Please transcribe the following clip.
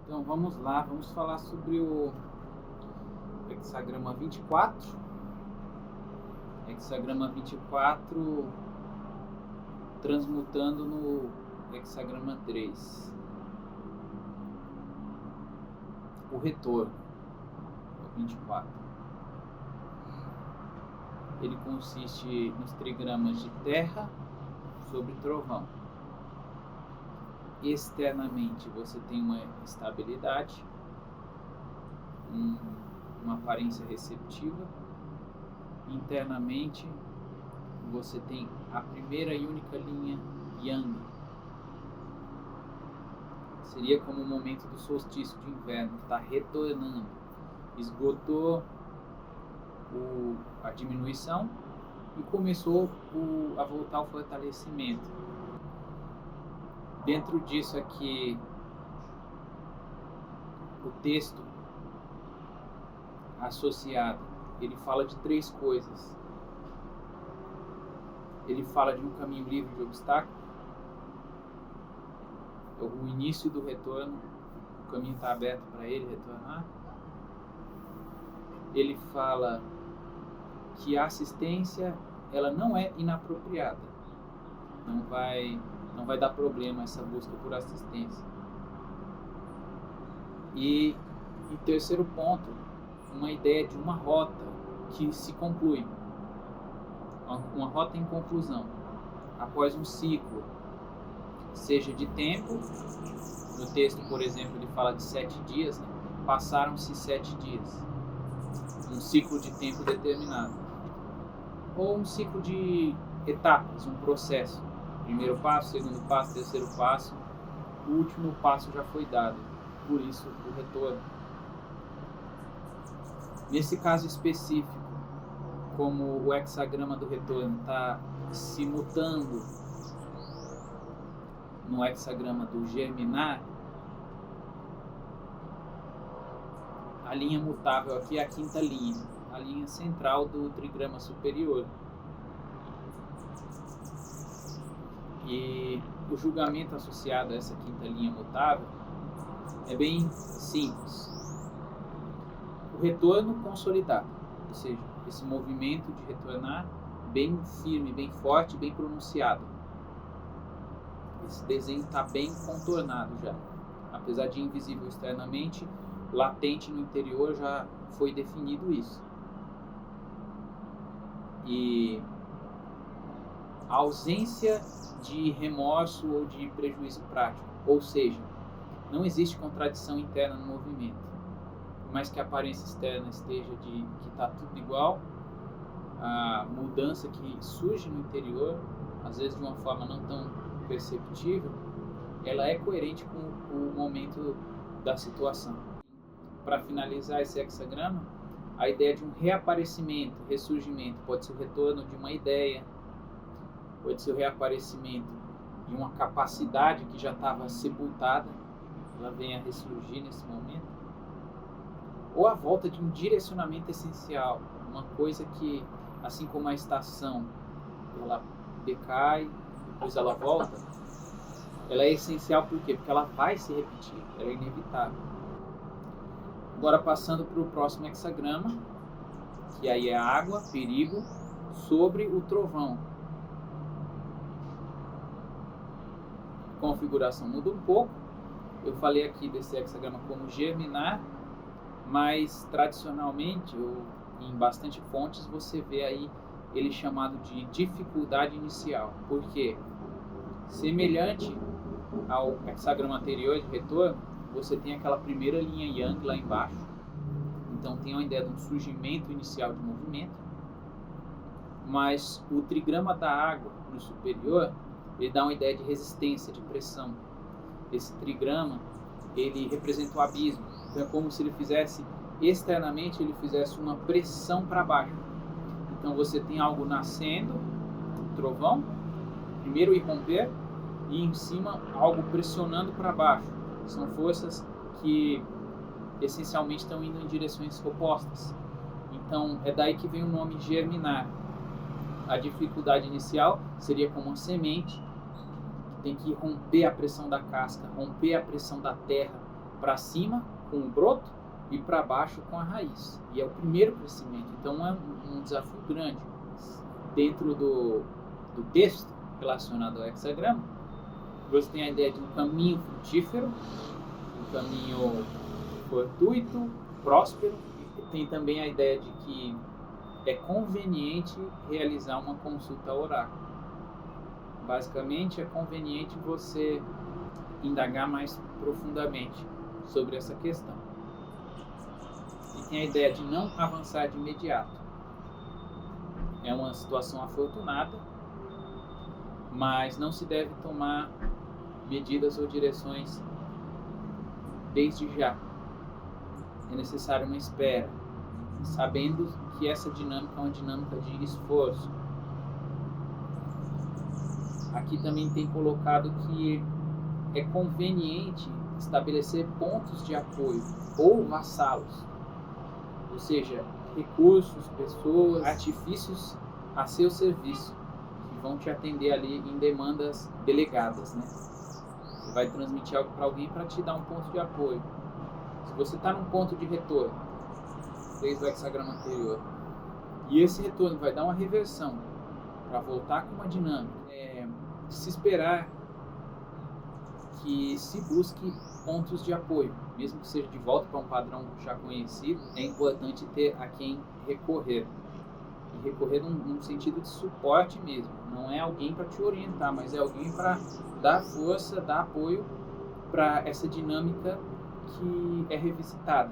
Então vamos lá, vamos falar sobre o hexagrama 24. Hexagrama 24 transmutando no hexagrama 3. O retorno, o 24. Ele consiste nos trigramas de terra sobre trovão. Externamente você tem uma estabilidade, uma aparência receptiva. Internamente você tem a primeira e única linha Yang. Seria como o momento do solstício de inverno, que está retornando. Esgotou a diminuição e começou a voltar ao fortalecimento. Dentro disso aqui, o texto associado, ele fala de três coisas. Ele fala de um caminho livre de obstáculos, o início do retorno, o caminho está aberto para ele retornar. Ele fala que a assistência, ela não é inapropriada, não vai dar problema essa busca por assistência. E em terceiro ponto, uma ideia de uma rota que se conclui, uma rota em conclusão, após um ciclo, seja de tempo. No texto, por exemplo, ele fala de 7 dias, né? Passaram-se 7 dias, um ciclo de tempo determinado, ou um ciclo de etapas, um processo. Primeiro passo, segundo passo, terceiro passo, o último passo já foi dado, por isso o retorno. Nesse caso específico, como o hexagrama do retorno está se mutando no hexagrama do germinar, a linha mutável aqui é a quinta linha, a linha central do trigrama superior. E o julgamento associado a essa quinta linha mutável é bem simples. O retorno consolidado, ou seja, esse movimento de retornar bem firme, bem forte, bem pronunciado. Esse desenho está bem contornado já. Apesar de invisível externamente, latente no interior já foi definido isso. E a ausência de remorso ou de prejuízo prático, ou seja, não existe contradição interna no movimento. Por mais que a aparência externa esteja de que está tudo igual, a mudança que surge no interior, às vezes de uma forma não tão perceptível, ela é coerente com o momento da situação. Para finalizar esse hexagrama, a ideia de um reaparecimento, ressurgimento, pode ser o retorno de uma ideia, pode ser o reaparecimento de uma capacidade que já estava sepultada, ela vem a ressurgir nesse momento, ou a volta de um direcionamento essencial, uma coisa que, assim como a estação, ela decai, depois ela volta, ela é essencial por quê? Porque ela vai se repetir, ela é inevitável. Agora passando para o próximo hexagrama, que aí é água, perigo, sobre o trovão. A configuração muda um pouco. Eu falei aqui desse hexagrama como germinar, mas tradicionalmente, ou em bastante fontes, você vê aí ele chamado de dificuldade inicial. Por quê? Semelhante ao hexagrama anterior de retorno, você tem aquela primeira linha Yang lá embaixo. Então tem uma ideia de um surgimento inicial de movimento. Mas o trigrama da água no superior, ele dá uma ideia de resistência, de pressão. Esse trigrama, ele representa o abismo. Então é como se ele fizesse, externamente, ele fizesse uma pressão para baixo. Então você tem algo nascendo, trovão, primeiro irromper, e em cima algo pressionando para baixo. São forças que essencialmente estão indo em direções opostas. Então é daí que vem o nome germinar. A dificuldade inicial seria como uma semente que tem que romper a pressão da casca, romper a pressão da terra, para cima com o broto e para baixo com a raiz. E é o primeiro crescimento, então é um desafio grande. Dentro do texto relacionado ao hexagrama, você tem a ideia de um caminho frutífero, um caminho fortuito, próspero, e tem também a ideia de que é conveniente realizar uma consulta ao oráculo. Basicamente, é conveniente você indagar mais profundamente sobre essa questão. E tem a ideia de não avançar de imediato. É uma situação afortunada, mas não se deve tomar medidas ou direções desde já. É necessário uma espera, sabendo que essa dinâmica é uma dinâmica de esforço. Aqui também tem colocado que é conveniente estabelecer pontos de apoio ou vassalos, ou seja, recursos, pessoas, artifícios a seu serviço, que vão te atender ali em demandas delegadas, né? Você vai transmitir algo para alguém para te dar um ponto de apoio. Se você está num ponto de retorno, desde o hexagrama anterior, e esse retorno vai dar uma reversão para voltar com uma dinâmica, se esperar que se busque pontos de apoio, mesmo que seja de volta para um padrão já conhecido. É importante ter a quem recorrer, e recorrer num sentido de suporte mesmo. Não é alguém para te orientar, mas é alguém para dar força, dar apoio para essa dinâmica que é revisitada.